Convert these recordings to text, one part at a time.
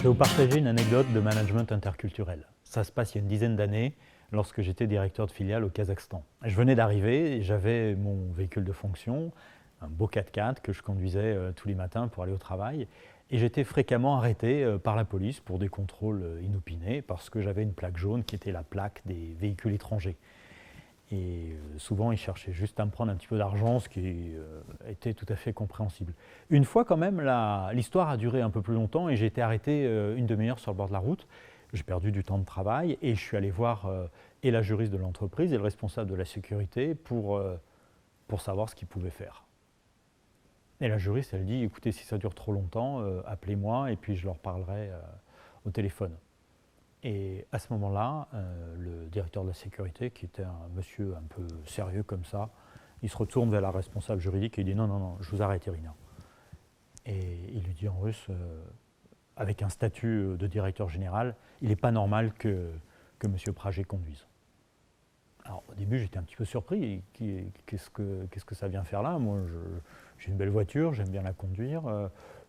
Je vais vous partager une anecdote de management interculturel. Ça se passe il y a une dizaine d'années, lorsque j'étais directeur de filiale au Kazakhstan. Je venais d'arriver et j'avais mon véhicule de fonction, un beau 4x4 que je conduisais tous les matins pour aller au travail. Et j'étais fréquemment arrêté par la police pour des contrôles inopinés parce que j'avais une plaque jaune qui était la plaque des véhicules étrangers. Et souvent, ils cherchaient juste à me prendre un petit peu d'argent, ce qui était tout à fait compréhensible. Une fois, quand même, l'histoire a duré un peu plus longtemps et j'ai été arrêté une demi-heure sur le bord de la route. J'ai perdu du temps de travail et je suis allé voir et la juriste de l'entreprise et le responsable de la sécurité pour savoir ce qu'ils pouvaient faire. Et la juriste, elle dit, écoutez, si ça dure trop longtemps, appelez-moi et puis je leur parlerai au téléphone. Et à ce moment-là, le directeur de la sécurité, qui était un monsieur un peu sérieux comme ça, il se retourne vers la responsable juridique et il dit non, non, non, je vous arrête, Irina. Et il lui dit en russe, avec un statut de directeur général, il n'est pas normal que monsieur Praget conduise. Alors au début, j'étais un petit peu surpris. Qu'est-ce que ça vient faire là? Moi, j'ai une belle voiture, j'aime bien la conduire.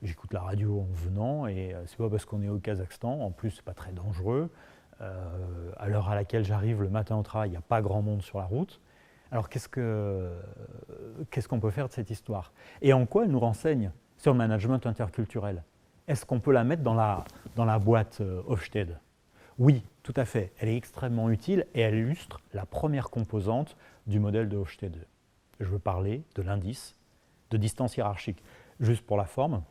J'écoute la radio en venant et c'est pas parce qu'on est au Kazakhstan, en plus c'est pas très dangereux. À l'heure à laquelle j'arrive le matin au travail, il n'y a pas grand monde sur la route. Alors qu'est-ce qu'on peut faire de cette histoire? Et en quoi elle nous renseigne sur le management interculturel? Est-ce qu'on peut la mettre dans la boîte Hofstede? Oui, tout à fait. Elle est extrêmement utile et elle illustre la première composante du modèle de Hofstede. Je veux parler de l'indice de distance hiérarchique. Juste pour la forme,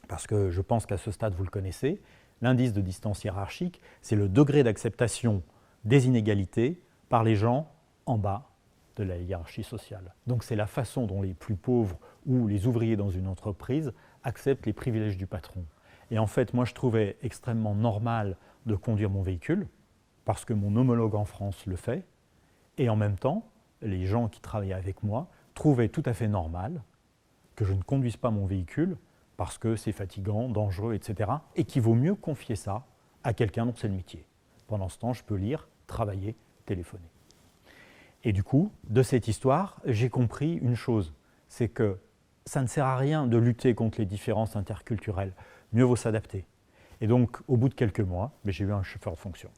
parce que je pense qu'à ce stade, vous le connaissez, l'indice de distance hiérarchique, c'est le degré d'acceptation des inégalités par les gens en bas de la hiérarchie sociale. Donc c'est la façon dont les plus pauvres ou les ouvriers dans une entreprise acceptent les privilèges du patron. Et en fait, moi, je trouvais extrêmement normal de conduire mon véhicule, parce que mon homologue en France le fait, et en même temps, les gens qui travaillaient avec moi trouvaient tout à fait normal que je ne conduise pas mon véhicule parce que c'est fatigant, dangereux, etc. Et qu'il vaut mieux confier ça à quelqu'un dont c'est le métier. Pendant ce temps, je peux lire, travailler, téléphoner. Et du coup, de cette histoire, j'ai compris une chose, c'est que ça ne sert à rien de lutter contre les différences interculturelles, mieux vaut s'adapter. Et donc, au bout de quelques mois, j'ai eu un chauffeur de fonction.